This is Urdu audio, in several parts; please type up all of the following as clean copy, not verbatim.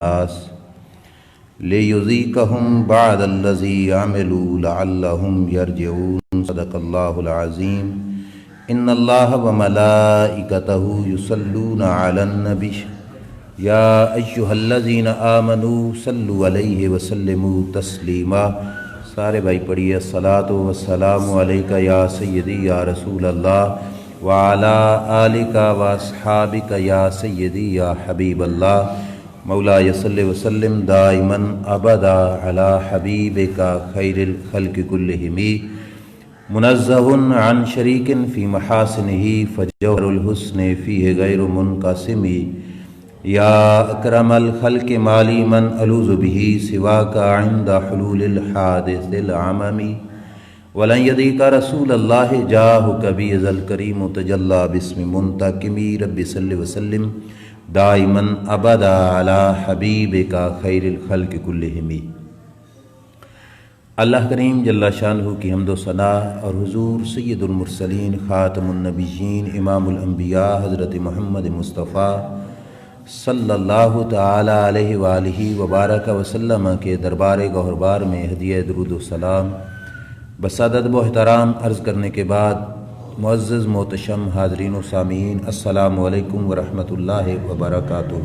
الناس ليذيقهم بعد الذي عملوا لعلهم يرجعون صدق الله العظيم إن الله وملائكته يصلون على النبي يا أيها الذين آمنوا صلوا عليه وسلموا تسليما سارے بھائی پڑھیے الصلاۃ والسلام علیک یا سیدی یا رسول اللہ وعلی آلک واصحابک یا سیدی یا حبیب اللہ مولا صلی وسلم دائما ابدا علی حبیبک خیر الخلق کلہم منزہ عن شریک فی محاسنہ فجوہر الحسن فیہ غیر منقسم یا اکرم الخلق مالی من الوذ به سواک عند حلول الحادث العممی ولن یدیک رسول اللہ جاہک بیذ الکریم تجلی باسم منتقمی رب صلی وسلم دائما ابدا علی حبیبک خیر الخلق کلہم۔ اللہ کریم جل شانہ کی حمد و ثنا اور حضور سید المرسلین خاتم النبیین امام الانبیاء حضرت محمد مصطفیٰ صلی اللہ تعالی علیہ وآلہ وبارک وسلم کے دربار گوہربار میں ہدیہ درود و سلام بس ادب و احترام عرض کرنے کے بعد معزز محتشم حاضرین و سامعین السلام علیکم ورحمۃ اللہ وبرکاتہ۔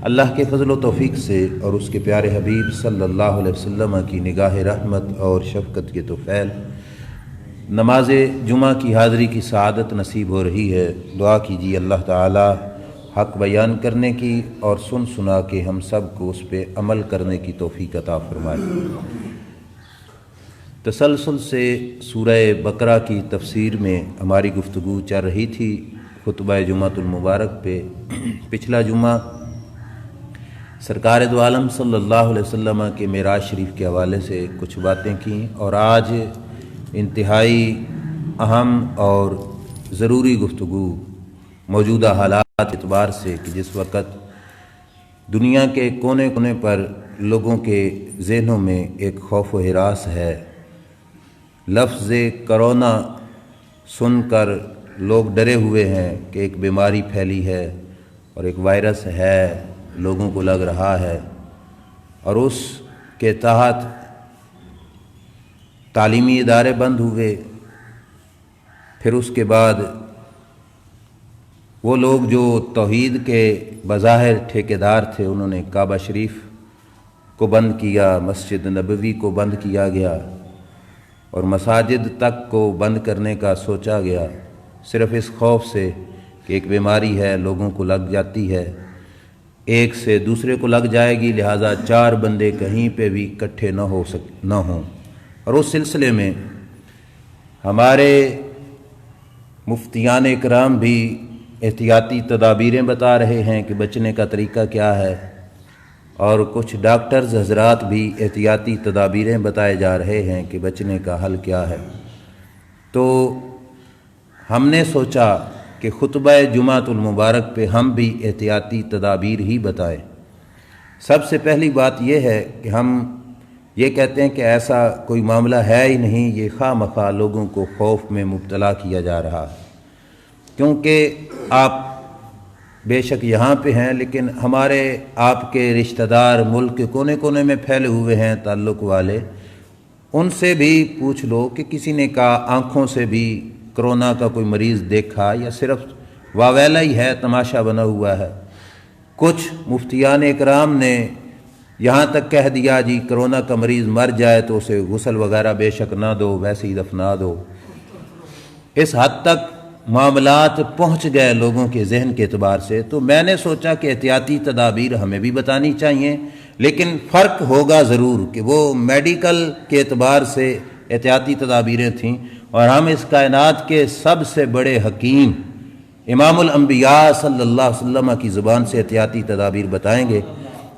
اللہ کے فضل و توفیق سے اور اس کے پیارے حبیب صلی اللہ علیہ وسلم کی نگاہ رحمت اور شفقت کے طفیل نماز جمعہ کی حاضری کی سعادت نصیب ہو رہی ہے۔ دعا کیجیے اللہ تعالی حق بیان کرنے کی اور سنا کے ہم سب کو اس پہ عمل کرنے کی توفیق عطا فرمائے۔ تسلسل سے سورہ بقرہ کی تفسیر میں ہماری گفتگو چل رہی تھی خطبہ جمعۃ المبارک پہ۔ پچھلا جمعہ سرکار دو عالم صلی اللہ علیہ وسلم کے معراج شریف کے حوالے سے کچھ باتیں کیں، اور آج انتہائی اہم اور ضروری گفتگو موجودہ حالات اعتبار سے کہ جس وقت دنیا کے کونے کونے پر لوگوں کے ذہنوں میں ایک خوف و ہراس ہے، لفظ کرونا سن کر لوگ ڈرے ہوئے ہیں کہ ایک بیماری پھیلی ہے اور ایک وائرس ہے لوگوں کو لگ رہا ہے، اور اس کے تحت تعلیمی ادارے بند ہوئے۔ پھر اس کے بعد وہ لوگ جو توحید کے بظاہر ٹھیکیدار تھے انہوں نے کعبہ شریف کو بند کیا، مسجد نبوی کو بند کیا گیا، اور مساجد تک کو بند کرنے کا سوچا گیا، صرف اس خوف سے کہ ایک بیماری ہے لوگوں کو لگ جاتی ہے، ایک سے دوسرے کو لگ جائے گی، لہٰذا 4 بندے کہیں پہ بھی اکٹھے نہ ہوں۔ اور اس سلسلے میں ہمارے مفتیان اکرام بھی احتیاطی تدابیریں بتا رہے ہیں کہ بچنے کا طریقہ کیا ہے، اور کچھ ڈاکٹرز حضرات بھی احتیاطی تدابیریں بتائے جا رہے ہیں کہ بچنے کا حل کیا ہے۔ تو ہم نے سوچا کہ خطبہ جمعۃ المبارک پہ ہم بھی احتیاطی تدابیر ہی بتائیں۔ سب سے پہلی بات یہ ہے کہ ہم یہ کہتے ہیں کہ ایسا کوئی معاملہ ہے ہی نہیں، یہ خواہ مخواہ لوگوں کو خوف میں مبتلا کیا جا رہا ہے، کیونکہ آپ بے شک یہاں پہ ہیں لیکن ہمارے آپ کے رشتہ دار ملک کے کونے کونے میں پھیلے ہوئے ہیں تعلق والے، ان سے بھی پوچھ لو کہ کسی نے کہا آنکھوں سے بھی کرونا کا کوئی مریض دیکھا یا صرف واویلا ہی ہے، تماشا بنا ہوا ہے۔ کچھ مفتیان اکرام نے یہاں تک کہہ دیا جی کرونا کا مریض مر جائے تو اسے غسل وغیرہ بے شک نہ دو، ویسے ہی دفنا دو۔ اس حد تک معاملات پہنچ گئے لوگوں کے ذہن کے اعتبار سے۔ تو میں نے سوچا کہ احتیاطی تدابیر ہمیں بھی بتانی چاہیے، لیکن فرق ہوگا ضرور کہ وہ میڈیکل کے اعتبار سے احتیاطی تدابیریں تھیں، اور ہم اس کائنات کے سب سے بڑے حکیم امام الانبیاء صلی اللہ علیہ وسلم کی زبان سے احتیاطی تدابیر بتائیں گے۔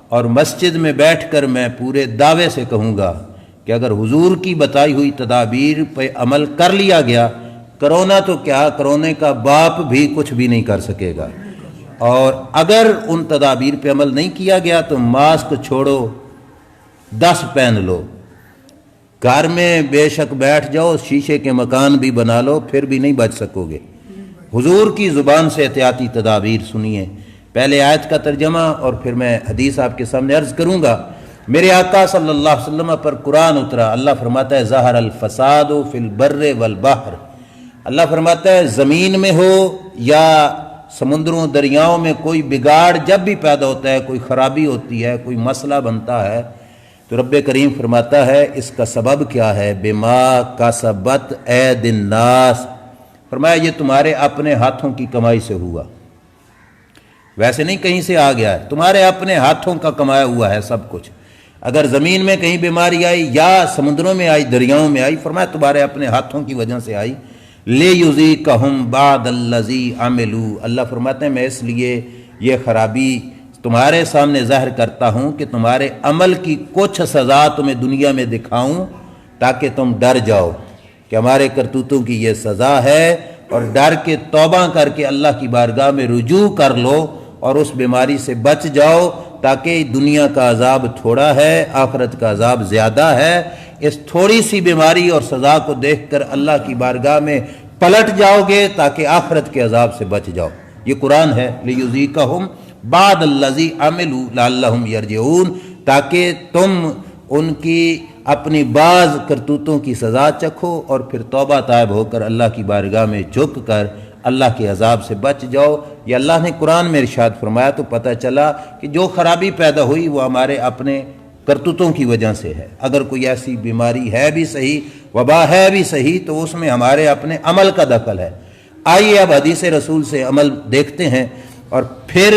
اور مسجد میں بیٹھ کر میں پورے دعوے سے کہوں گا کہ اگر حضور کی بتائی ہوئی تدابیر پہ عمل کر لیا گیا، کرونا تو کیا، کرونے کا باپ بھی کچھ بھی نہیں کر سکے گا۔ اور اگر ان تدابیر پہ عمل نہیں کیا گیا تو ماسک چھوڑو 10 پہن لو، گھر میں بے شک بیٹھ جاؤ، شیشے کے مکان بھی بنا لو، پھر بھی نہیں بچ سکو گے۔ حضور کی زبان سے احتیاطی تدابیر سنیے۔ پہلے آیت کا ترجمہ اور پھر میں حدیث آپ کے سامنے عرض کروں گا۔ میرے آقا صلی اللہ علیہ وسلم پر قرآن اترا، اللہ فرماتا ہے ظہر الفساد فی البر والبحر، اللہ فرماتا ہے زمین میں ہو یا سمندروں دریاؤں میں کوئی بگاڑ جب بھی پیدا ہوتا ہے، کوئی خرابی ہوتی ہے، کوئی مسئلہ بنتا ہے، تو رب کریم فرماتا ہے اس کا سبب کیا ہے؟ بما کسبت اید الناس، فرمایا یہ تمہارے اپنے ہاتھوں کی کمائی سے ہوا، ویسے نہیں کہیں سے آ گیا ہے، تمہارے اپنے ہاتھوں کا کمایا ہوا ہے سب کچھ۔ اگر زمین میں کہیں بیماری آئی یا سمندروں میں آئی، دریاؤں میں آئی، فرمایا تمہارے اپنے ہاتھوں کی وجہ سے آئی۔ لِیُذِیقَہُم بَعْضَ الَّذِی عَمِلُوا، اللہ فرماتے ہیں میں اس لیے یہ خرابی تمہارے سامنے ظاہر کرتا ہوں کہ تمہارے عمل کی کچھ سزا تمہیں دنیا میں دکھاؤں تاکہ تم ڈر جاؤ کہ ہمارے کرتوتوں کی یہ سزا ہے، اور ڈر کے توبہ کر کے اللہ کی بارگاہ میں رجوع کر لو اور اس بیماری سے بچ جاؤ، تاکہ دنیا کا عذاب تھوڑا ہے، آخرت کا عذاب زیادہ ہے۔ اس تھوڑی سی بیماری اور سزا کو دیکھ کر اللہ کی بارگاہ میں پلٹ جاؤ گے تاکہ آخرت کے عذاب سے بچ جاؤ۔ یہ قرآن ہے، لِیُذِیقَہُم بَعْضَ الَّذِی عَمِلُوا لَعَلَّہُم یَرْجِعُونَ، تاکہ تم ان کی اپنی بعض کرتوتوں کی سزا چکھو اور پھر توبہ طائب ہو کر اللہ کی بارگاہ میں جھک کر اللہ کے عذاب سے بچ جاؤ۔ یہ اللہ نے قرآن میں ارشاد فرمایا، تو پتہ چلا کہ جو خرابی پیدا ہوئی وہ ہمارے اپنے کرتوتوں کی وجہ سے ہے۔ اگر کوئی ایسی بیماری ہے بھی صحیح، وبا ہے بھی صحیح، تو اس میں ہمارے اپنے عمل کا دخل ہے۔ آئیے اب حدیث رسول سے عمل دیکھتے ہیں، اور پھر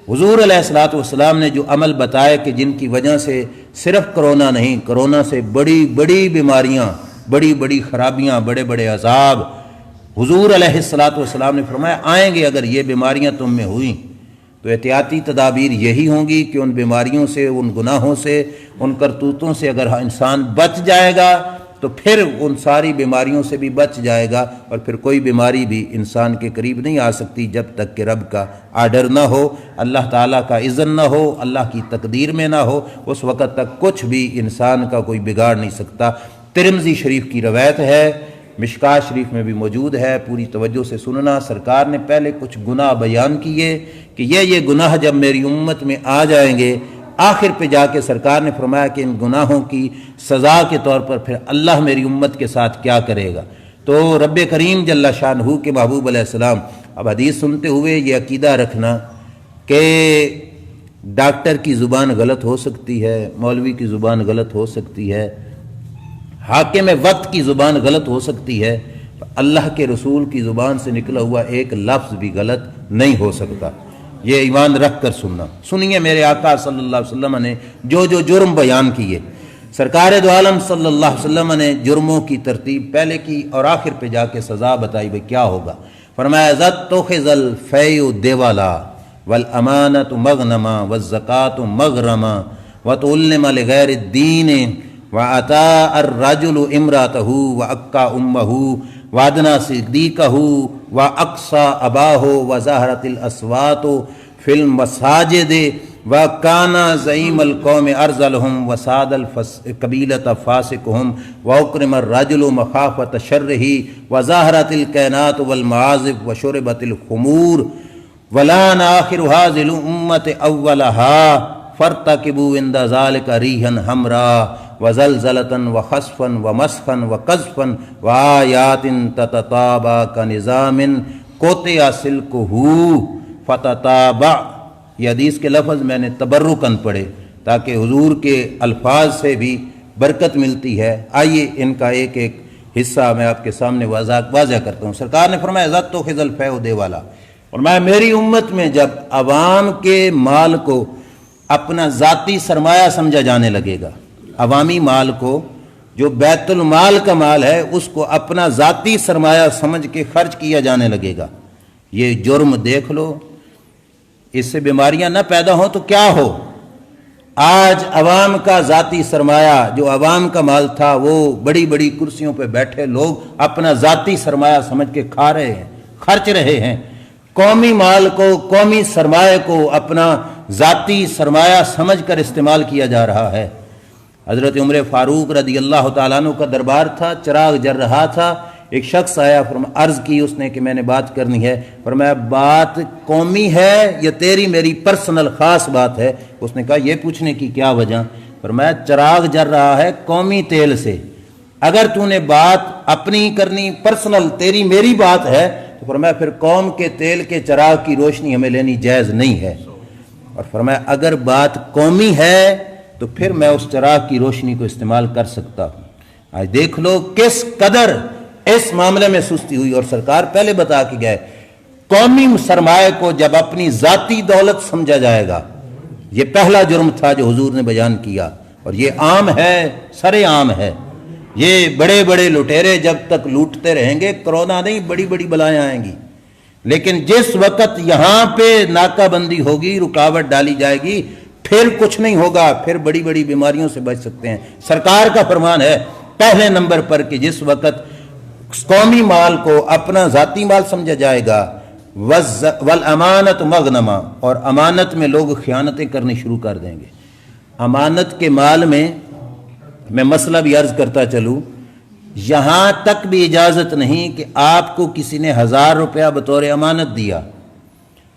حضور علیہ الصلوۃ والسلام نے جو عمل بتائے کہ جن کی وجہ سے صرف کرونا نہیں، کرونا سے بڑی بڑی بیماریاں، بڑی بڑی خرابیاں، بڑے بڑے عذاب حضور علیہ الصلوۃ والسلام نے فرمایا آئیں گے۔ اگر یہ بیماریاں تم میں ہوئیں تو احتیاطی تدابیر یہی ہوں گی کہ ان بیماریوں سے، ان گناہوں سے، ان کرتوتوں سے اگر انسان بچ جائے گا تو پھر ان ساری بیماریوں سے بھی بچ جائے گا، اور پھر کوئی بیماری بھی انسان کے قریب نہیں آ سکتی جب تک کہ رب کا آرڈر نہ ہو، اللہ تعالیٰ کا اذن نہ ہو، اللہ کی تقدیر میں نہ ہو، اس وقت تک کچھ بھی انسان کا کوئی بگاڑ نہیں سکتا۔ ترمذی شریف کی روایت ہے، مشکات شریف میں بھی موجود ہے، پوری توجہ سے سننا۔ سرکار نے پہلے کچھ گناہ بیان کیے کہ یہ گناہ جب میری امت میں آ جائیں گے، آخر پہ جا کے سرکار نے فرمایا کہ ان گناہوں کی سزا کے طور پر پھر اللہ میری امت کے ساتھ کیا کرے گا۔ تو رب کریم جل شانہ کے محبوب علیہ السلام، اب حدیث سنتے ہوئے یہ عقیدہ رکھنا کہ ڈاکٹر کی زبان غلط ہو سکتی ہے، مولوی کی زبان غلط ہو سکتی ہے، حاکم وقت کی زبان غلط ہو سکتی ہے، اللہ کے رسول کی زبان سے نکلا ہوا ایک لفظ بھی غلط نہیں ہو سکتا۔ یہ ایمان رکھ کر سننا۔ سنیے میرے آقا صلی اللہ علیہ وسلم نے جو جرم بیان کیے، سرکار دو عالم صلی اللہ علیہ وسلم نے جرموں کی ترتیب پہلے کی اور آخر پہ جا کے سزا بتائی بھئی کیا ہوگا۔ فرمایا ذَتُّخِذَ الْفَيْءُ دِوَلًا وَالْأَمَانَةُ مَغْنَمًا وَالزَّكَاةُ مَغْرَمًا وَتُعَلِّمَ لِغَيْرِ الدِّينِ وَأَتَاءَ الرَّجُلُ امْرَأَتَهُ وَأَكَّى أُمَّهُ وَأَدْنَى صِدِّيقَهُ وَأَقْصَى أَبَاهُ وَظَهَرَتِ الْأَصْوَاتُ فِي الْمَسَاجِدِ وَكَانَ زَعِيمَ الْقَوْمِ أَرْذَلَهُمْ وَسَادَ الْقَبِيلَةَ فَاسِقُهُمْ وَأُكْرِمَ الرَّجُلُ مَخَافَةَ شَرِّهِ وَظَهَرَتِ الْكَيْنَاتُ وَالْمَعَازِفُ وَشُرِبَتِ الْخُمُورُ وَلَانَ آخِرُ هَٰذِهِ الْأُمَّةِ أَوَّلَهَا فَارْتَكِبُوا عِندَ ذَٰلِكَ رِيحًا حَمْرَاءَ وَزَلْزَلَةً وَخَسْفًا وَمَسْخًا وَقَذْفًا وَآيَاتٍ تَتَتَابَعُ كَنِظَامٍ قُطِعَ سِلْكُهُ فَتَتَابَعَ۔ یہ حدیث کے لفظ میں نے تبرکاً پڑھے تاکہ حضور کے الفاظ سے بھی برکت ملتی ہے۔ آئیے ان کا ایک ایک حصہ میں آپ کے سامنے واضح کرتا ہوں۔ سرکار نے فرمایا ذَتُّخِذَ الْفَيْءُ دِوَلًا، اور میری امت میں جب عوام کے مال کو اپنا ذاتی سرمایہ سمجھا جانے لگے گا، عوامی مال کو جو بیت المال کا مال ہے اس کو اپنا ذاتی سرمایہ سمجھ کے خرچ کیا جانے لگے گا، یہ جرم دیکھ لو، اس سے بیماریاں نہ پیدا ہوں تو کیا ہو۔ آج عوام کا ذاتی سرمایہ جو عوام کا مال تھا وہ بڑی بڑی کرسیوں پہ بیٹھے لوگ اپنا ذاتی سرمایہ سمجھ کے کھا رہے ہیں، خرچ رہے ہیں۔ قومی مال کو، قومی سرمایہ کو اپنا ذاتی سرمایہ سمجھ کر استعمال کیا جا رہا ہے۔ حضرت عمر فاروق رضی اللہ تعالیٰ عنہ کا دربار تھا، چراغ جل رہا تھا، ایک شخص آیا، عرض کی اس نے کہ میں نے بات کرنی ہے، فرمایا بات قومی ہے یا تیری میری پرسنل خاص بات ہے؟ اس نے کہا یہ پوچھنے کی کیا وجہ؟ فرمایا چراغ جل رہا ہے قومی تیل سے، اگر تو نے بات اپنی کرنی پرسنل تیری میری بات ہے تو فرمایا پھر قوم کے تیل کے چراغ کی روشنی ہمیں لینی جائز نہیں ہے، اور فرمایا اگر بات قومی ہے تو پھر میں اس چراغ کی روشنی کو استعمال کر سکتا ہوں۔ آج دیکھ لو کس قدر اس معاملے میں سستی ہوئی، اور سرکار پہلے بتا کے گئے قومی سرمایہ کو جب اپنی ذاتی دولت سمجھا جائے گا، یہ پہلا جرم تھا جو حضور نے بیان کیا، اور یہ عام ہے، سرے عام ہے۔ یہ بڑے بڑے لٹیرے جب تک لوٹتے رہیں گے کرونا نہیں بڑی بڑی بلائیں آئیں گی، لیکن جس وقت یہاں پہ ناکہ بندی ہوگی، رکاوٹ ڈالی جائے گی، پھر کچھ نہیں ہوگا، پھر بڑی بڑی بیماریوں سے بچ سکتے ہیں۔ سرکار کا فرمان ہے پہلے نمبر پر کہ جس وقت قومی مال کو اپنا ذاتی مال سمجھا جائے گا، والامانت مغنما، اور امانت میں لوگ خیانتیں کرنی شروع کر دیں گے۔ امانت کے مال میں مسئلہ بھی عرض کرتا چلوں، یہاں تک بھی اجازت نہیں کہ آپ کو کسی نے 1000 روپیہ بطور امانت دیا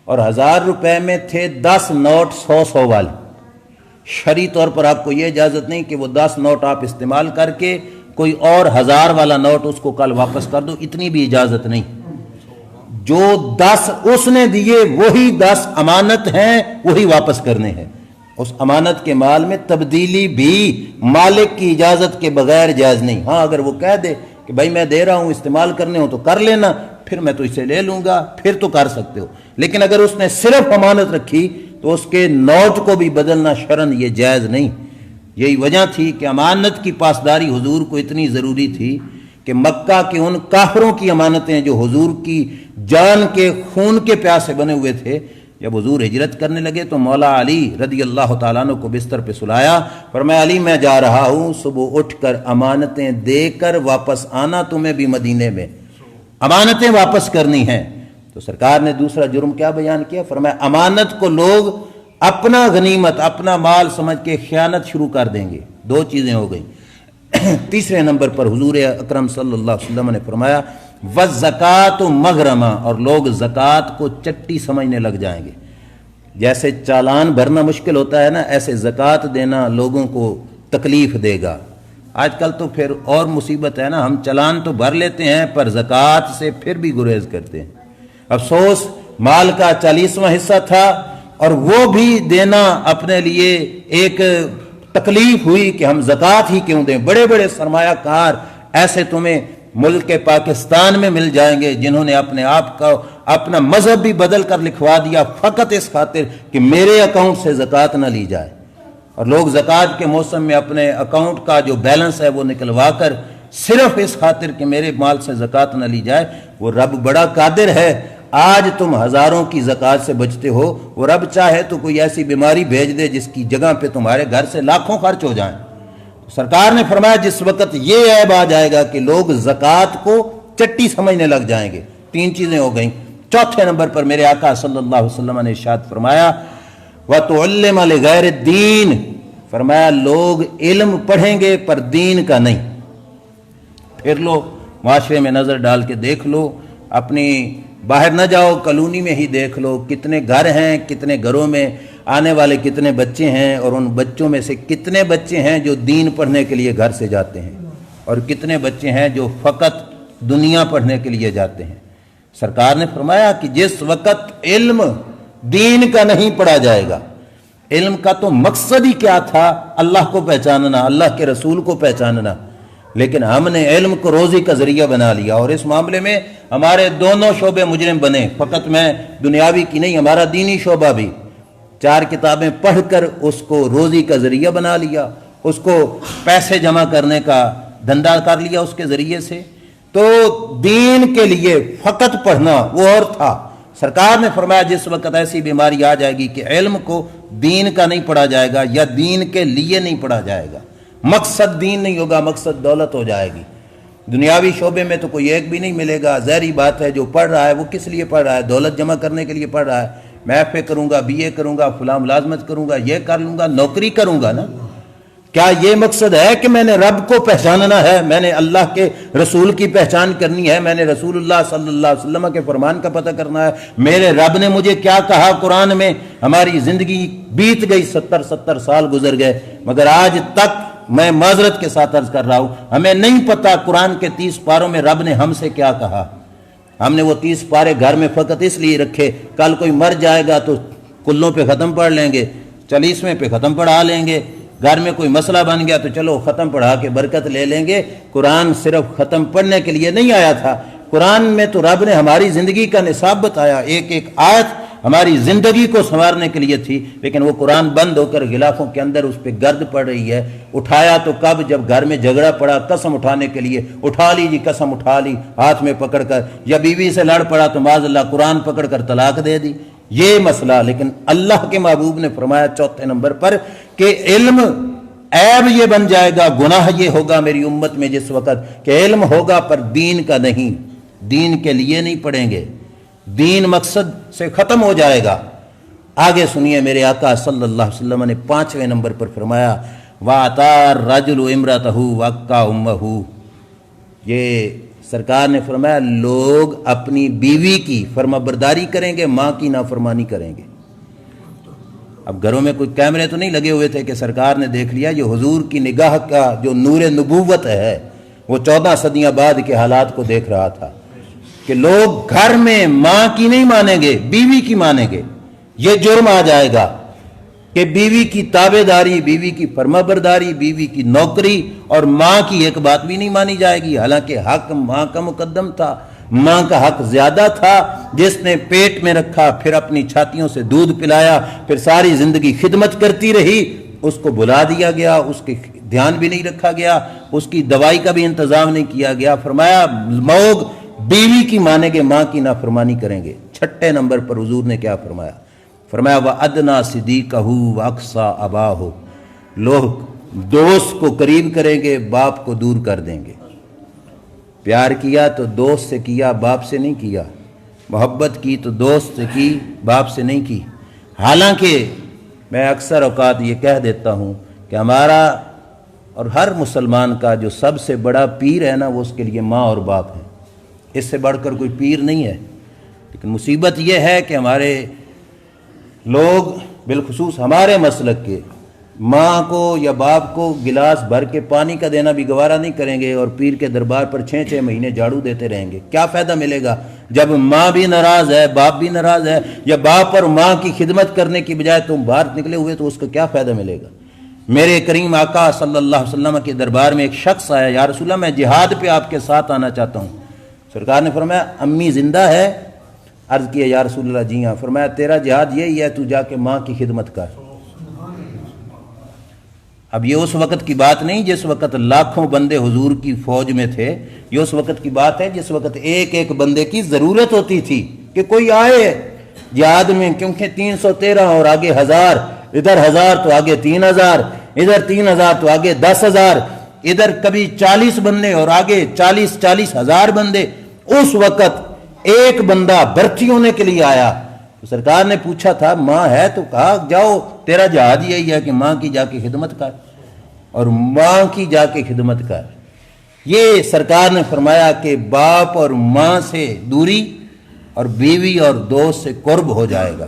اور 1000 روپے میں تھے 10 نوٹ 100 والے، شرعی طور پر آپ کو یہ اجازت نہیں کہ وہ 10 نوٹ آپ استعمال کر کے کوئی اور 1000 والا نوٹ اس کو کل واپس کر دو، اتنی بھی اجازت نہیں۔ جو 10 اس نے دیے وہی 10 امانت ہیں، وہی واپس کرنے ہیں۔ اس امانت کے مال میں تبدیلی بھی مالک کی اجازت کے بغیر جائز نہیں۔ ہاں اگر وہ کہہ دے کہ بھائی میں دے رہا ہوں استعمال کرنے ہوں تو کر لینا، پھر میں تو اسے لے لوں گا، پھر تو کر سکتے ہو، لیکن اگر اس نے صرف امانت رکھی تو اس کے نوٹ کو بھی بدلنا شرعاً یہ جائز نہیں۔ یہی وجہ تھی کہ امانت کی پاسداری حضور کو اتنی ضروری تھی کہ مکہ کے ان کافروں کی امانتیں جو حضور کی جان کے خون کے پیاسے بنے ہوئے تھے، جب حضور ہجرت کرنے لگے تو مولا علی رضی اللہ تعالیٰ عنہ کو بستر پہ سلایا، فرمایا علی میں جا رہا ہوں، صبح اٹھ کر امانتیں دے کر واپس آنا، تمہیں بھی مدینے میں امانتیں واپس کرنی ہیں۔ تو سرکار نے دوسرا جرم کیا بیان کیا؟ فرمایا امانت کو لوگ اپنا غنیمت اپنا مال سمجھ کے خیانت شروع کر دیں گے۔ دو چیزیں ہو گئیں۔ تیسرے نمبر پر حضور اکرم صلی اللہ علیہ وسلم نے فرمایا وَالزَّكَاةُ مَغْرَمًا، اور لوگ زکوٰۃ کو چٹی سمجھنے لگ جائیں گے۔ جیسے چالان بھرنا مشکل ہوتا ہے نا، ایسے زکوٰۃ دینا لوگوں کو تکلیف دے گا۔ آج کل تو پھر اور مصیبت ہے نا، ہم چالان تو بھر لیتے ہیں پر زکوٰۃ سے پھر بھی گریز کرتے ہیں۔ افسوس مال کا 40واں حصہ تھا اور وہ بھی دینا اپنے لیے ایک تکلیف ہوئی کہ ہم زکوٰۃ ہی کیوں دیں۔ بڑے بڑے سرمایہ کار ایسے تمہیں ملک پاکستان میں مل جائیں گے جنہوں نے اپنے آپ کا اپنا مذہب بھی بدل کر لکھوا دیا فقط اس خاطر کہ میرے اکاؤنٹ سے زکوٰۃ نہ لی جائے، اور لوگ زکوٰۃ کے موسم میں اپنے اکاؤنٹ کا جو بیلنس ہے وہ نکلوا کر صرف اس خاطر کہ میرے مال سے زکوٰۃ نہ لی جائے۔ وہ رب بڑا قادر ہے، آج تم ہزاروں کی زکوٰۃ سے بچتے ہو، وہ رب چاہے تو کوئی ایسی بیماری بھیج دے جس کی جگہ پہ تمہارے گھر سے لاکھوں خرچ ہو جائیں۔ سرکار نے فرمایا جس وقت یہ عیب آ جائے گا کہ لوگ زکوٰۃ کو چٹی سمجھنے لگ جائیں گے، تین چیزیں ہو گئیں۔ چوتھے نمبر پر میرے آقا صلی اللہ علیہ وسلم نے ارشاد فرمایا وَتُعَلِّمَ لِغَيْرِ الدِّينِ، فرمایا لوگ علم پڑھیں گے پر دین کا نہیں۔ پھر لو معاشرے میں نظر ڈال کے دیکھ لو، اپنی باہر نہ جاؤ کالونی میں ہی دیکھ لو کتنے گھر ہیں، کتنے گھروں میں آنے والے کتنے بچے ہیں، اور ان بچوں میں سے کتنے بچے ہیں جو دین پڑھنے کے لیے گھر سے جاتے ہیں، اور کتنے بچے ہیں جو فقط دنیا پڑھنے کے لیے جاتے ہیں۔ سرکار نے فرمایا کہ جس وقت علم دین کا نہیں پڑھا جائے گا، علم کا تو مقصد ہی کیا تھا؟ اللہ کو پہچاننا، اللہ کے رسول کو پہچاننا، لیکن ہم نے علم کو روزی کا ذریعہ بنا لیا، اور اس معاملے میں ہمارے دونوں شعبے مجرم بنے، فقط میں دنیاوی کی نہیں، ہمارا دینی شعبہ بھی 4 کتابیں پڑھ کر اس کو روزی کا ذریعہ بنا لیا، اس کو پیسے جمع کرنے کا دھندا کر لیا اس کے ذریعے سے۔ تو دین کے لیے فقط پڑھنا وہ اور تھا۔ سرکار نے فرمایا جس وقت ایسی بیماری آ جائے گی کہ علم کو دین کا نہیں پڑھا جائے گا یا دین کے لیے نہیں پڑھا جائے گا، مقصد دین نہیں ہوگا، مقصد دولت ہو جائے گی۔ دنیاوی شعبے میں تو کوئی ایک بھی نہیں ملے گا، ظاہری بات ہے جو پڑھ رہا ہے وہ کس لیے پڑھ رہا ہے؟ دولت جمع کرنے کے لیے پڑھ رہا ہے، میں ایف اے کروں گا، بی اے کروں گا، فلاں ملازمت کروں گا، یہ کر لوں گا، نوکری کروں گا نا۔ کیا یہ مقصد ہے کہ میں نے رب کو پہچاننا ہے، میں نے اللہ کے رسول کی پہچان کرنی ہے، میں نے رسول اللہ صلی اللہ علیہ وسلم کے فرمان کا پتہ کرنا ہے، میرے رب نے مجھے کیا کہا قرآن میں؟ ہماری زندگی بیت گئی، 70 سال گزر گئے، مگر آج تک میں معذرت کے ساتھ عرض کر رہا ہوں ہمیں نہیں پتہ قرآن کے 30 پاروں میں رب نے ہم سے کیا کہا۔ ہم نے وہ 30 پارے گھر میں فقط اس لیے رکھے کل کوئی مر جائے گا تو کلوں پہ ختم پڑھ لیں گے، 40ویں پہ ختم پڑھا لیں گے، گھر میں کوئی مسئلہ بن گیا تو چلو ختم پڑھا کے برکت لے لیں گے۔ قرآن صرف ختم پڑھنے کے لیے نہیں آیا تھا، قرآن میں تو رب نے ہماری زندگی کا نصاب بتایا، ایک ایک آیت ہماری زندگی کو سنوارنے کے لیے تھی، لیکن وہ قرآن بند ہو کر غلافوں کے اندر اس پہ گرد پڑ رہی ہے۔ اٹھایا تو کب؟ جب گھر میں جھگڑا پڑا قسم اٹھانے کے لیے، اٹھا لی جی قسم اٹھا لی ہاتھ میں پکڑ کر، یا بیوی سے لڑ پڑا تو معاذ اللہ قرآن پکڑ کر طلاق دے دی، یہ مسئلہ۔ لیکن اللہ کے محبوب نے فرمایا چوتھے نمبر پر کہ علم عیب یہ بن جائے گا، گناہ یہ ہوگا میری امت میں جس وقت کہ علم ہوگا پر دین کا نہیں، دین کے لیے نہیں پڑھیں گے، دین مقصد سے ختم ہو جائے گا۔ آگے سنیے میرے آقا صلی اللہ علیہ وسلم نے 5ویں نمبر پر فرمایا وَأَتَى الرَّجُلُ امْرَأَتَهُ وَأَكَّى أُمَّهُ، یہ سرکار نے فرمایا لوگ اپنی بیوی کی فرمانبرداری کریں گے، ماں کی نافرمانی کریں گے۔ اب گھروں میں کوئی کیمرے تو نہیں لگے ہوئے تھے کہ سرکار نے دیکھ لیا، یہ حضور کی نگاہ کا جو نور نبوت ہے وہ 14 صدیاں بعد کے حالات کو دیکھ رہا تھا کہ لوگ گھر میں ماں کی نہیں مانیں گے، بیوی کی مانیں گے۔ یہ جرم آ جائے گا کہ بیوی کی تابع داری، بیوی کی فرمانبرداری، بیوی کی نوکری اور ماں کی ایک بات بھی نہیں مانی جائے گی، حالانکہ حق ماں کا مقدم تھا، ماں کا حق زیادہ تھا، جس نے پیٹ میں رکھا، پھر اپنی چھاتیوں سے دودھ پلایا، پھر ساری زندگی خدمت کرتی رہی، اس کو بلا دیا گیا، اس کے دھیان بھی نہیں رکھا گیا، اس کی دوائی کا بھی انتظام نہیں کیا گیا۔ فرمایا لوگ بیوی کی مانیں گے، ماں کی نافرمانی کریں گے۔ 6 نمبر پر حضور نے کیا فرمایا؟ فرمایا وَأَدْنَا صِدِيقَهُ وَأَقْصَى أَبَاهُ، لوگ دوست کو قریب کریں گے، باپ کو دور کر دیں گے۔ پیار کیا تو دوست سے کیا، باپ سے نہیں کیا، محبت کی تو دوست سے کی، باپ سے نہیں کی۔ حالانکہ میں اکثر اوقات یہ کہہ دیتا ہوں کہ ہمارا اور ہر مسلمان کا جو سب سے بڑا پیر ہے نا وہ اس کے لیے ماں اور باپ ہے، اس سے بڑھ کر کوئی پیر نہیں ہے۔ لیکن مصیبت یہ ہے کہ ہمارے لوگ بالخصوص ہمارے مسلک کے ماں کو یا باپ کو گلاس بھر کے پانی کا دینا بھی گوارا نہیں کریں گے اور پیر کے دربار پر 6 مہینے جھاڑو دیتے رہیں گے۔ کیا فائدہ ملے گا جب ماں بھی ناراض ہے، باپ بھی ناراض ہے، یا باپ اور ماں کی خدمت کرنے کی بجائے تم باہر نکلے ہوئے تو اس کا کیا فائدہ ملے گا؟ میرے کریم آقا صلی اللہ علیہ وسلم کے دربار میں ایک شخص آیا، یا رسول اللہ میں جہاد پہ آپ کے ساتھ آنا چاہتا ہوں۔ سرکار نے فرمایا امی زندہ ہے؟ عرض کیا یا رسول اللہ جی ہاں۔ فرمایا تیرا جہاد یہی ہے، تو جا کے ماں کی خدمت کر۔ اب یہ اس وقت کی بات نہیں جس وقت لاکھوں بندے حضور کی فوج میں تھے، یہ اس وقت کی بات ہے جس وقت ایک ایک بندے کی ضرورت ہوتی تھی کہ کوئی آئے جہاد میں، کیونکہ 313 اور آگے 1000، ادھر 1000 تو آگے 3000، ادھر 3000 تو آگے 10,000، ادھر کبھی 40 بندے اور آگے 40 ہزار بندے۔ اس وقت ایک بندہ بھرتی ہونے کے لیے آیا، تو سرکار نے پوچھا تھا ماں ہے؟ تو کہا جاؤ تیرا جہاد یہی ہے کہ ماں کی جا کے خدمت کر، اور ماں کی جا کے خدمت کر۔ یہ سرکار نے فرمایا کہ باپ اور ماں سے دوری اور بیوی اور دوست سے قرب ہو جائے گا۔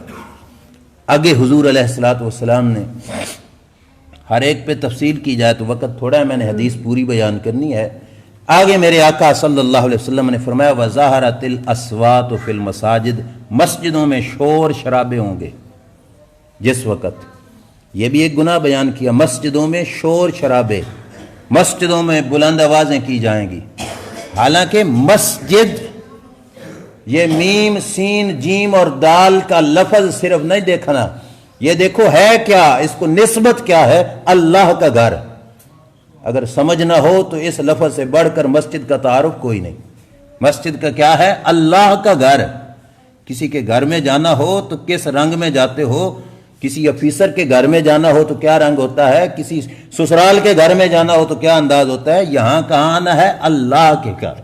آگے حضور علیہ الصلوۃ والسلام نے ہر ایک پہ تفصیل کی جائے تو وقت تھوڑا ہے، میں نے حدیث پوری بیان کرنی ہے۔ آگے میرے آقا صلی اللہ علیہ وسلم نے فرمایا وَظَهَرَتِ الْأَصْوَاتُ فِي الْمَسَاجِدِ، مسجدوں میں شور شرابے ہوں گے۔ جس وقت یہ بھی ایک گناہ بیان کیا، مسجدوں میں شور شرابے، مسجدوں میں بلند آوازیں کی جائیں گی۔ حالانکہ مسجد یہ میم سین جیم اور دال کا لفظ صرف نہیں دیکھنا، یہ دیکھو ہے کیا، اس کو نسبت کیا ہے، اللہ کا گھر۔ اگر سمجھ نہ ہو تو اس لفظ سے بڑھ کر مسجد کا تعارف کوئی نہیں۔ مسجد کا کیا ہے؟ اللہ کا گھر۔ کسی کے گھر میں جانا ہو تو کس رنگ میں جاتے ہو؟ کسی افیسر کے گھر میں جانا ہو تو کیا رنگ ہوتا ہے؟ کسی سسرال کے گھر میں جانا ہو تو کیا انداز ہوتا ہے؟ یہاں کہاں آنا ہے؟ اللہ کے گھر۔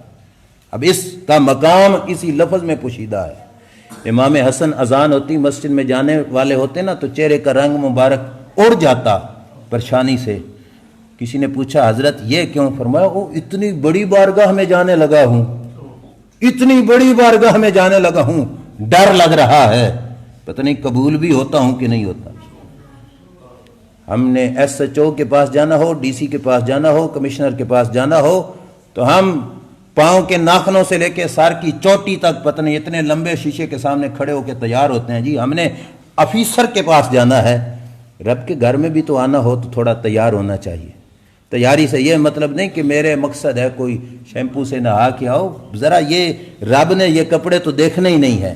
اب اس کا مقام اسی لفظ میں پوشیدہ ہے۔ امام حسن اذان ہوتی، مسجد میں جانے والے ہوتے نا تو چہرے کا رنگ مبارک اڑ جاتا پریشانی سے، کسی نے پوچھا حضرت یہ کیوں؟ فرمایا وہ اتنی بڑی بارگاہ میں جانے لگا ہوں، اتنی بڑی بارگاہ میں جانے لگا ہوں، ڈر لگ رہا ہے پتہ نہیں قبول بھی ہوتا ہوں کہ نہیں ہوتا۔ ہم نے ایس ایچ او کے پاس جانا ہو، ڈی سی کے پاس جانا ہو، کمشنر کے پاس جانا ہو تو ہم پاؤں کے ناخنوں سے لے کے سر کی چوٹی تک پتہ نہیں اتنے لمبے شیشے کے سامنے کھڑے ہو کے تیار ہوتے ہیں۔ جی ہم نے آفیسر کے پاس جانا ہے، رب کے گھر میں بھی تو آنا ہو تو تھوڑا تیار ہونا چاہیے۔ تیاری سے یہ مطلب نہیں کہ میرے مقصد ہے کوئی شیمپو سے نہا کے آؤ، ذرا یہ رب نے یہ کپڑے تو دیکھنے ہی نہیں ہے۔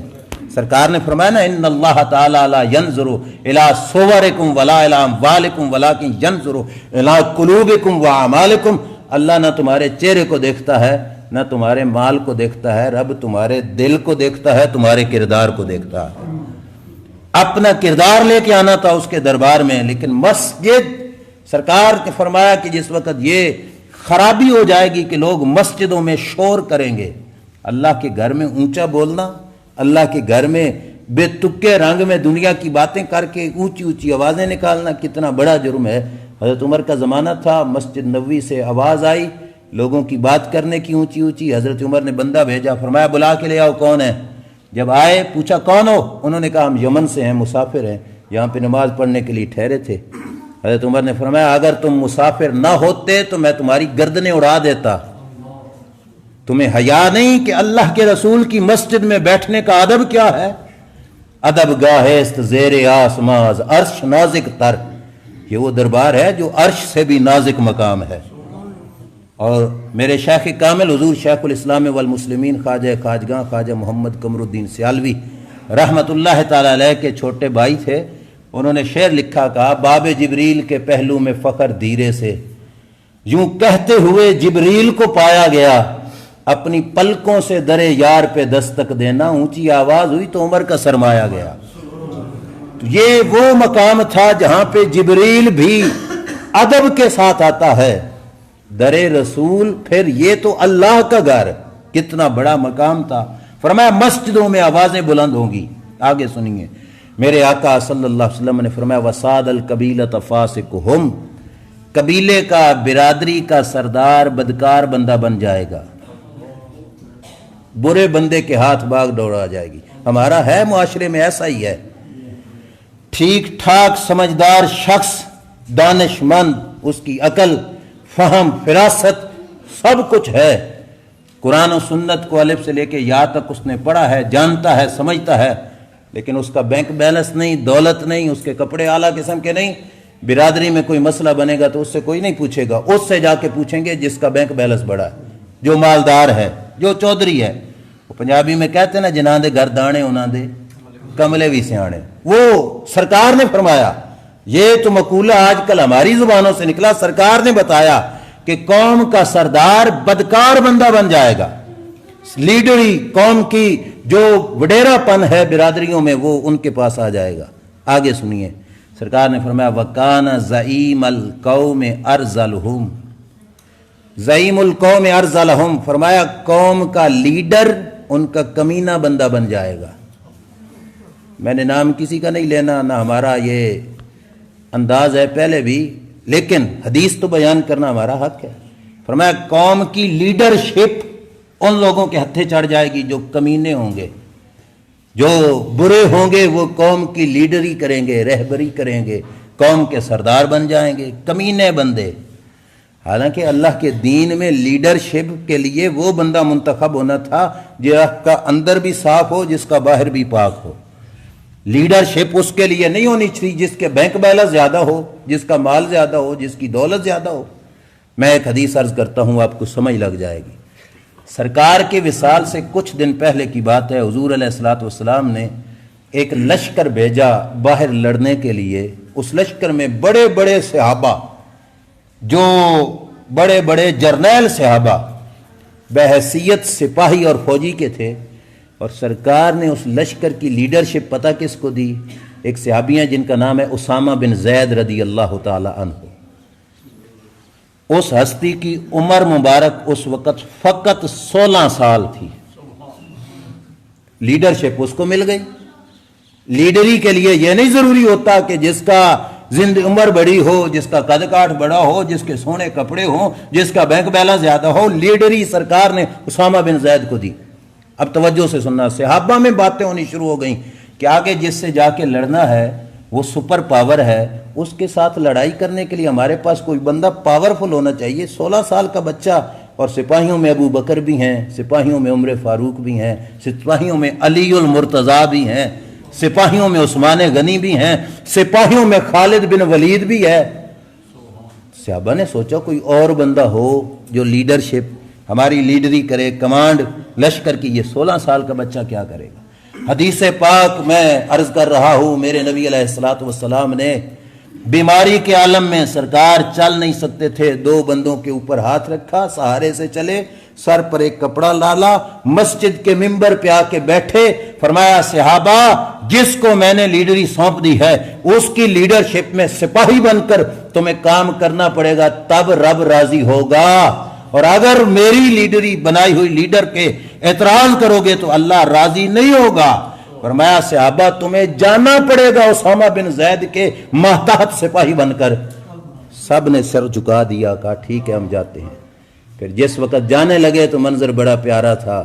سرکار نے فرمایا نا ان اللہ تعالی لا ينظر الى صورکم ولا الى اموالکم ولکن ينظر الى قلوبکم واعمالکم، اللہ نہ تمہارے چہرے کو دیکھتا ہے نہ تمہارے مال کو دیکھتا ہے، رب تمہارے دل کو دیکھتا ہے، تمہارے کردار کو دیکھتا ہے۔ اپنا کردار لے کے آنا تھا اس کے دربار میں، لیکن مسجد سرکار نے فرمایا کہ جس وقت یہ خرابی ہو جائے گی کہ لوگ مسجدوں میں شور کریں گے، اللہ کے گھر میں اونچا بولنا، اللہ کے گھر میں بے تکے رنگ میں دنیا کی باتیں کر کے اونچی اونچی آوازیں نکالنا کتنا بڑا جرم ہے۔ حضرت عمر کا زمانہ تھا، مسجد نبوی سے آواز آئی لوگوں کی بات کرنے کی اونچی اونچی، حضرت عمر نے بندہ بھیجا، فرمایا بلا کے لے آؤ کون ہے۔ جب آئے پوچھا کون ہو؟ انہوں نے کہا ہم یمن سے ہیں، مسافر ہیں، یہاں پہ نماز پڑھنے کے لیے ٹھہرے تھے۔ حضرت عمر نے فرمایا اگر تم مسافر نہ ہوتے تو میں تمہاری گردنیں اڑا دیتا۔ تمہیں حیا نہیں کہ اللہ کے رسول کی مسجد میں بیٹھنے کا ادب کیا ہے؟ ادب گاہست زیر آسماز عرش نازک تر، یہ وہ دربار ہے جو عرش سے بھی نازک مقام ہے۔ اور میرے شیخ کامل حضور شیخ الاسلام والمسلمین خواجہ خواجگاں خواجہ محمد قمر الدین سیالوی رحمت اللہ تعالی علیہ کے چھوٹے بھائی تھے، انہوں نے شعر لکھا، کہا باب جبریل کے پہلو میں فخر دھیرے سے، یوں کہتے ہوئے جبریل کو پایا گیا، اپنی پلکوں سے درے یار پہ دستک دینا، اونچی آواز ہوئی تو عمر کا سرمایا گیا۔ تو یہ وہ مقام تھا جہاں پہ جبریل بھی ادب کے ساتھ آتا ہے، درے رسول، پھر یہ تو اللہ کا گھر، کتنا بڑا مقام تھا۔ فرمایا مسجدوں میں آوازیں بلند ہوں گی۔ آگے سنیے، میرے آقا صلی اللہ علیہ وسلم نے فرمایا وَسَادَ الْقَبِيلَةَ فَاسِقُهُمْ، قبیلے کا برادری کا سردار بدکار بندہ بن جائے گا، برے بندے کے ہاتھ باغ دوڑا جائے گی۔ ہمارا ہے معاشرے میں ایسا ہی ہے، ٹھیک ٹھاک سمجھدار شخص، دانش مند، اس کی عقل، فہم، فراست سب کچھ ہے، قرآن و سنت کو الف سے لے کے یا تک اس نے پڑھا ہے، جانتا ہے، سمجھتا ہے، لیکن اس کا بینک بیلنس نہیں، دولت نہیں، اس کے کپڑے اعلیٰ قسم کے نہیں، برادری میں کوئی مسئلہ بنے گا تو اس سے کوئی نہیں پوچھے گا، اس سے جا کے پوچھیں گے جس کا بینک بیلنس بڑا ہے، جو مالدار ہے، جو چودھری ہے۔ وہ پنجابی میں کہتے ہیں نا جنہاں دے گھر دانے انہاں دے کملے بھی سیانے، وہ سرکار نے فرمایا، یہ تو مقولہ آج کل ہماری زبانوں سے نکلا، سرکار نے بتایا کہ قوم کا سردار بدکار بندہ بن جائے گا، لیڈری قوم کی جو وڈیرا پن ہے برادریوں میں وہ ان کے پاس آ جائے گا۔ آگے سنیے، سرکار نے فرمایا وَكَانَ زَعِيمَ الْقَوْمِ أَرْذَلُهُمْ، زعیم القوم ارذلہم، فرمایا قوم کا لیڈر ان کا کمینہ بندہ بن جائے گا۔ میں نے نام کسی کا نہیں لینا، نہ ہمارا یہ انداز ہے پہلے بھی، لیکن حدیث تو بیان کرنا ہمارا حق ہے۔ فرمایا قوم کی لیڈرشپ ان لوگوں کے ہتھے چڑھ جائے گی جو کمینے ہوں گے، جو برے ہوں گے، وہ قوم کی لیڈری کریں گے، رہبری کریں گے، قوم کے سردار بن جائیں گے، کمینے بندے۔ حالانکہ اللہ کے دین میں لیڈرشپ کے لیے وہ بندہ منتخب ہونا تھا جس کا اندر بھی صاف ہو، جس کا باہر بھی پاک ہو۔ لیڈرشپ اس کے لیے نہیں ہونی چاہیے جس کے بینک بیلنس زیادہ ہو، جس کا مال زیادہ ہو، جس کی دولت زیادہ ہو۔ میں ایک حدیث عرض کرتا ہوں، آپ کو سمجھ لگ جائے گی۔ سرکار کے وصال سے کچھ دن پہلے کی بات ہے، حضور علیہ الصلوۃ والسلام نے ایک لشکر بھیجا باہر لڑنے کے لیے۔ اس لشکر میں بڑے بڑے صحابہ، جو بڑے بڑے جرنیل صحابہ بحیثیت سپاہی اور فوجی کے تھے، اور سرکار نے اس لشکر کی لیڈرشپ پتہ کس کو دی؟ ایک صحابی ہیں جن کا نام ہے اسامہ بن زید رضی اللہ تعالی عنہ۔ اس ہستی کی عمر مبارک اس وقت فقط 16 سال تھی، لیڈرشپ اس کو مل گئی۔ لیڈری کے لیے یہ نہیں ضروری ہوتا کہ جس کا زندگی عمر بڑی ہو، جس کا قد کاٹ بڑا ہو، جس کے سونے کپڑے ہوں، جس کا بینک بیلنس زیادہ ہو، لیڈری سرکار نے اسامہ بن زید کو دی۔ اب توجہ سے سننا، صحابہ میں باتیں ہونی شروع ہو گئیں کہ آگے جس سے جا کے لڑنا ہے وہ سپر پاور ہے، اس کے ساتھ لڑائی کرنے کے لیے ہمارے پاس کوئی بندہ پاورفل ہونا چاہیے۔ 16 سال کا بچہ، اور سپاہیوں میں ابو بکر بھی ہیں، سپاہیوں میں عمر فاروق بھی ہیں، سپاہیوں میں علی المرتضیٰ بھی ہیں، سپاہیوں میں عثمان غنی بھی ہیں، سپاہیوں میں خالد بن ولید بھی ہے۔ صحابہ نے سوچا کوئی اور بندہ ہو جو لیڈرشپ، ہماری لیڈری کرے، کمانڈ لشکر کی۔ یہ 16 سال کا بچہ کیا کرے گا؟ حدیث پاک میں عرض کر رہا ہوں، میرے نبی علیہ الصلوۃ والسلام نے بیماری کے عالم میں سرکار چل نہیں سکتے تھے، 2 بندوں کے اوپر ہاتھ رکھا، سہارے سے چلے، سر پر ایک کپڑا ڈالا، مسجد کے ممبر پہ آ کے بیٹھے، فرمایا صحابہ جس کو میں نے لیڈری سونپ دی ہے اس کی لیڈرشپ میں سپاہی بن کر تمہیں کام کرنا پڑے گا، تب رب راضی ہوگا، اور اگر میری لیڈری بنائی ہوئی لیڈر کے اعتراض کرو گے تو اللہ راضی نہیں ہوگا۔ فرمایا صحابہ تمہیں جانا پڑے گا اسامہ بن زید کے ماتحت سپاہی بن کر۔ سب نے سر جھکا دیا، کہا ٹھیک ہے ہم جاتے ہیں۔ پھر جس وقت جانے لگے تو منظر بڑا پیارا تھا،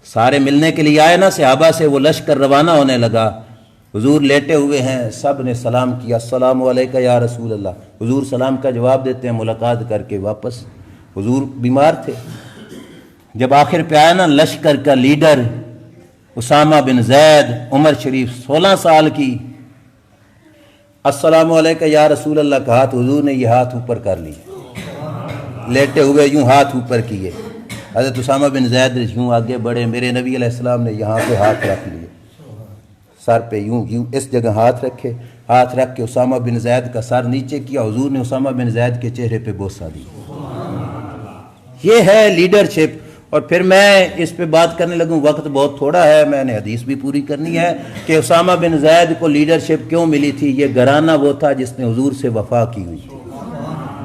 سارے ملنے کے لیے آئے نا صحابہ سے، وہ لشکر روانہ ہونے لگا، حضور لیٹے ہوئے ہیں، سب نے سلام کیا، السلام علیکم یا رسول اللہ، حضور سلام کا جواب دیتے ہیں، ملاقات کر کے واپس۔ حضور بیمار تھے، جب آخر پہ آیا نا لشکر کا لیڈر اسامہ بن زید، عمر شریف 16 سال کی، السلام علیکم یا رسول اللہ کہا تو حضور نے یہ ہاتھ اوپر کر لیے، لیٹے ہوئے یوں ہاتھ اوپر کیے، حضرت اسامہ بن زید یوں آگے بڑھے، میرے نبی علیہ السلام نے یہاں پہ ہاتھ رکھ لیے، سر پہ یوں اس جگہ ہاتھ رکھے، ہاتھ رکھ کے اسامہ بن زید کا سر نیچے کیا، حضور نے اسامہ بن زید کے چہرے پہ بوسہ دی۔ یہ ہے لیڈرشپ۔ اور پھر میں اس پہ بات کرنے لگوں، وقت بہت تھوڑا ہے، میں نے حدیث بھی پوری کرنی ہے کہ اسامہ بن زید کو لیڈرشپ کیوں ملی تھی۔ یہ گھرانہ وہ تھا جس نے حضور سے وفا کی ہوئی تھی،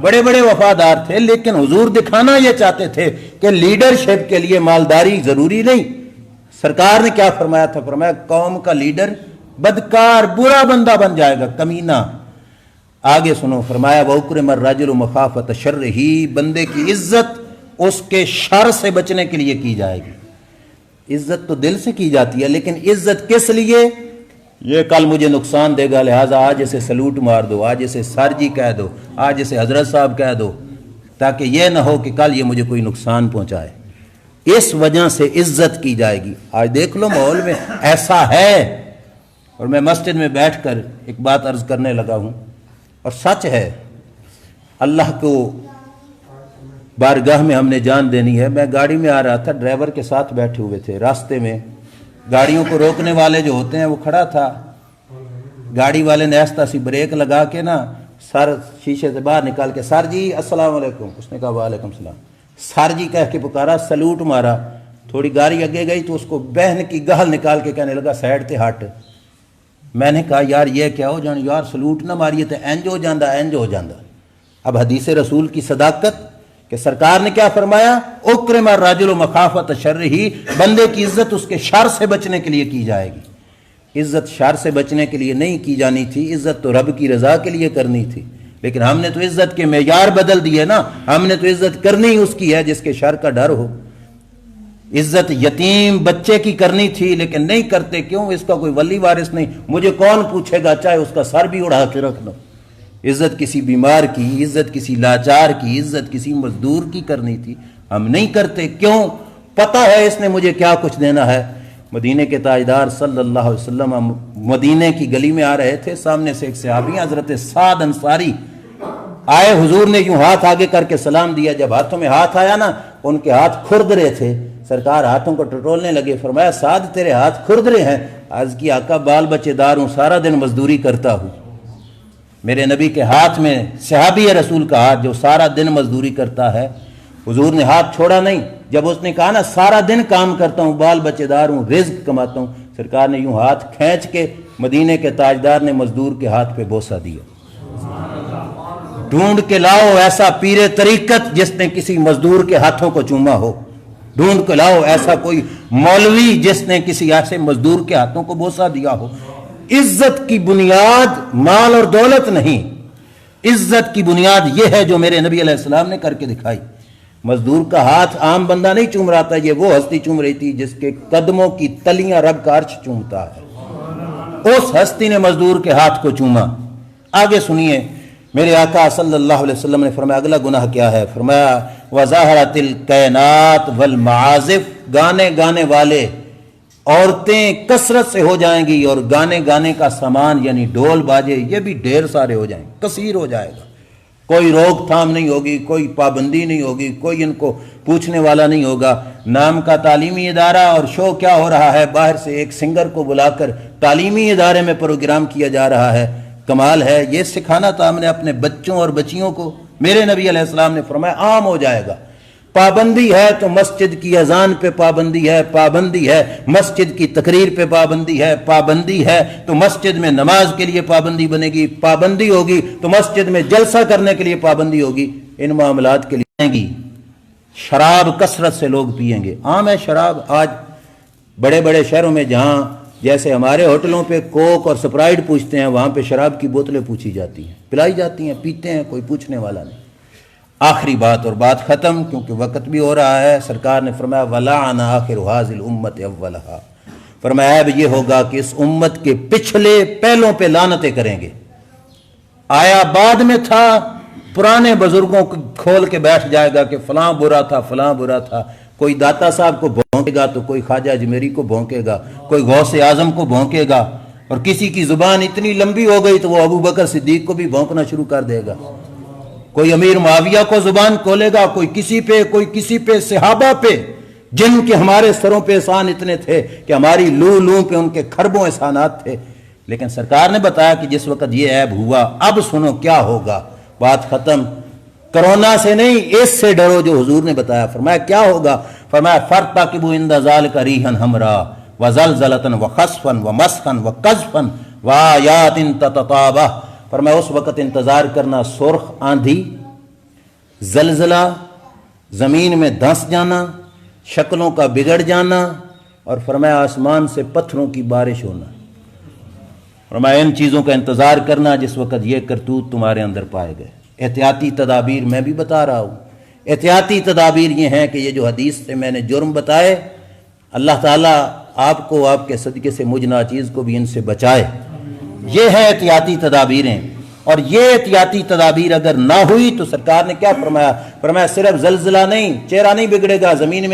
بڑے بڑے وفادار تھے، لیکن حضور دکھانا یہ چاہتے تھے کہ لیڈرشپ کے لیے مالداری ضروری نہیں۔ سرکار نے کیا فرمایا تھا؟ فرمایا قوم کا لیڈر بدکار برا بندہ بن جائے گا، کمینہ۔ آگے سنو، فرمایا وَأُكْرِمَ الرَّجُلُ مَخَافَةَ شَرِّهِ، بندے کی عزت اس کے شر سے بچنے کے لیے کی جائے گی۔ عزت تو دل سے کی جاتی ہے، لیکن عزت کس لیے؟ یہ کل مجھے نقصان دے گا، لہٰذا آج اسے سلوٹ مار دو، آج اسے سر جی کہہ دو، آج اسے حضرت صاحب کہہ دو، تاکہ یہ نہ ہو کہ کل یہ مجھے کوئی نقصان پہنچائے۔ اس وجہ سے عزت کی جائے گی۔ آج دیکھ لو ماحول میں ایسا ہے، اور میں مسجد میں بیٹھ کر ایک بات عرض کرنے لگا ہوں، اور سچ ہے، اللہ کو بارگاہ میں ہم نے جان دینی ہے۔ میں گاڑی میں آ رہا تھا، ڈرائیور کے ساتھ بیٹھے ہوئے تھے، راستے میں گاڑیوں کو روکنے والے جو ہوتے ہیں وہ کھڑا تھا، گاڑی والے نے ایسا سی بریک لگا کے نا سر شیشے سے باہر نکال کے، سر جی السلام علیکم، اس نے کہا وعلیکم السلام، سر جی کہہ کے پکارا، سلوٹ مارا، تھوڑی گاڑی آگے گئی تو اس کو بہن کی گال نکال کے کہنے لگا سائڈ تے ہٹ۔ میں نے کہا یار یہ کیا ہو جان، یار سلوٹ نہ ماریے تو انج ہو جاندہ، انج ہو جاندہ۔ اب حدیث رسول کی صداقت کہ سرکار نے کیا فرمایا، اکرم الرجل مخافۃ شرہ، بندے کی عزت اس کے شر سے بچنے کے لیے کی جائے گی۔ عزت شر سے بچنے کے لیے نہیں کی جانی تھی، عزت تو رب کی رضا کے لیے کرنی تھی، لیکن ہم نے تو عزت کے معیار بدل دیے نا، ہم نے تو عزت کرنی اس کی ہے جس کے شر کا ڈر ہو۔ عزت یتیم بچے کی کرنی تھی لیکن نہیں کرتے، کیوں؟ اس کا کوئی ولی وارث نہیں، مجھے کون پوچھے گا، چاہے اس کا سر بھی اڑا کے رکھ دو۔ عزت کسی بیمار کی، عزت کسی لاچار کی، عزت کسی مزدور کی کرنی تھی، ہم نہیں کرتے، کیوں؟ پتہ ہے اس نے مجھے کیا کچھ دینا ہے۔ مدینے کے تاجدار صلی اللہ علیہ وسلم مدینے کی گلی میں آ رہے تھے، سامنے سے ایک صحابی حضرت سعد انصاری آئے، حضور نے یوں ہاتھ آگے کر کے سلام دیا، جب ہاتھوں میں ہاتھ آیا نا ان کے ہاتھ کھرد رہے تھے، سرکار ہاتھوں کو ٹٹولنے لگے، فرمایا سعد تیرے ہاتھ کھرد رہے ہیں؟ عرض کی آقا بال بچے دار ہوں، سارا دن مزدوری کرتا ہوں۔ میرے نبی کے ہاتھ میں صحابی رسول کا ہاتھ جو سارا دن مزدوری کرتا ہے، حضور نے ہاتھ چھوڑا نہیں، جب اس نے کہا نا سارا دن کام کرتا ہوں، بال بچے دار ہوں، رزق کماتا ہوں، سرکار نے یوں ہاتھ کھینچ کے مدینے کے تاجدار نے مزدور کے ہاتھ پہ بوسہ دیا۔ ڈھونڈ کے لاؤ ایسا پیر طریقت جس نے کسی مزدور کے ہاتھوں کو چوما ہو، ڈھونڈ کے لاؤ ایسا کوئی مولوی جس نے کسی ایسے مزدور کے ہاتھوں کو بوسہ دیا ہو۔ عزت کی بنیاد مال اور دولت نہیں، عزت کی بنیاد یہ ہے جو میرے نبی علیہ السلام نے کر کے دکھائی۔ مزدور کا ہاتھ عام بندہ نہیں چوم رہا تھا، یہ وہ ہستی چوم رہی تھی جس کے قدموں کی تلیاں رب کا عرش چومتا ہے، اس ہستی نے مزدور کے ہاتھ کو چوما۔ آگے سنیے، میرے آقا صلی اللہ علیہ وسلم نے فرمایا اگلا گناہ کیا ہے؟ فرمایا وَظَاهَرَتِ الْكَيْنَاتِ وَالْمَعَازِفِ، گانے گانے والے عورتیں کثرت سے ہو جائیں گی، اور گانے گانے کا سامان یعنی ڈھول باجے یہ بھی ڈھیر سارے ہو جائیں گے، کثیر ہو جائے گا، کوئی روک تھام نہیں ہوگی، کوئی پابندی نہیں ہوگی، کوئی ان کو پوچھنے والا نہیں ہوگا۔ نام کا تعلیمی ادارہ اور شو کیا ہو رہا ہے، باہر سے ایک سنگر کو بلا کر تعلیمی ادارے میں پروگرام کیا جا رہا ہے، کمال ہے۔ یہ سکھانا تھا ہم نے اپنے بچوں اور بچیوں کو، میرے نبی علیہ السلام نے فرمایا عام ہو جائے گا۔ پابندی ہے تو مسجد کی اذان پہ پابندی ہے، پابندی ہے مسجد کی تقریر پہ پابندی ہے، پابندی ہے تو مسجد میں نماز کے لیے پابندی بنے گی، پابندی ہوگی تو مسجد میں جلسہ کرنے کے لیے پابندی ہوگی، ان معاملات کے لیے گی۔ شراب کثرت سے لوگ پیئیں گے، عام ہے شراب آج بڑے بڑے شہروں میں، جہاں جیسے ہمارے ہوٹلوں پہ کوک اور سپرائٹ پوچھتے ہیں، وہاں پہ شراب کی بوتلیں پوچھی جاتی ہیں، پلائی جاتی ہیں، پیتے ہیں، کوئی پوچھنے والا نہیں۔ آخری بات اور بات ختم کیونکہ وقت بھی ہو رہا ہے، سرکار نے فرمایا وَلَعَنَ آخِرُ هَٰذِهِ الْأُمَّةِ أَوَّلَهَا، فرمایا اب یہ ہوگا کہ اس امت کے پچھلے پہلوں پہ لعنتیں کریں گے۔ آیا بعد میں تھا، پرانے بزرگوں کو کھول کے بیٹھ جائے گا کہ فلاں برا تھا، فلاں برا تھا، کوئی داتا صاحب کو بھونکے گا تو کوئی خواجہ اجمیری کو بھونکے گا، کوئی غوث اعظم کو بھونکے گا، اور کسی کی زبان اتنی لمبی ہو گئی تو وہ ابو بکر صدیق کو بھی بھونکنا شروع کر دے گا، کوئی امیر معاویہ کو زبان کھولے گا، کوئی کسی پہ صحابہ پہ، جن کے ہمارے سروں پہ احسان اتنے تھے کہ ہماری لو پہ ان کے خربوں احسانات تھے۔ لیکن سرکار نے بتایا کہ جس وقت یہ عیب ہوا اب سنو کیا ہوگا، بات ختم۔ کرونا سے نہیں، اس سے ڈرو جو حضور نے بتایا۔ فرمایا کیا ہوگا؟ فرمایا فَارْتَقِبُوا عِنْدَ ذَلِكَ رِيحًا حَمْرَاءَ وَزَلْزَلَةً وَخَسْفًا وَمَسْخًا وَقَذْفًا وَآيَاتٍ تَتَتَابَهُ، فرمایا اس وقت انتظار کرنا سرخ آندھی، زلزلہ، زمین میں دھنس جانا، شکلوں کا بگڑ جانا، اور فرمایا آسمان سے پتھروں کی بارش ہونا۔ فرمایا ان چیزوں کا انتظار کرنا جس وقت یہ کرتوت تمہارے اندر پائے گئے۔ احتیاطی تدابیر میں بھی بتا رہا ہوں، احتیاطی تدابیر یہ ہیں کہ یہ جو حدیث سے میں نے جرم بتائے، اللہ تعالیٰ آپ کو آپ کے صدقے سے مجھ ناچیز کو بھی ان سے بچائے۔ یہ ہے احتیاطی تدابیریں، اور یہ احتیاطی تدابیر اگر نہ ہوئی تو سرکار نے کیا فرمایا؟ فرمایا صرف زلزلہ نہیں، چہرہ نہیں بگڑے گا، زمین میں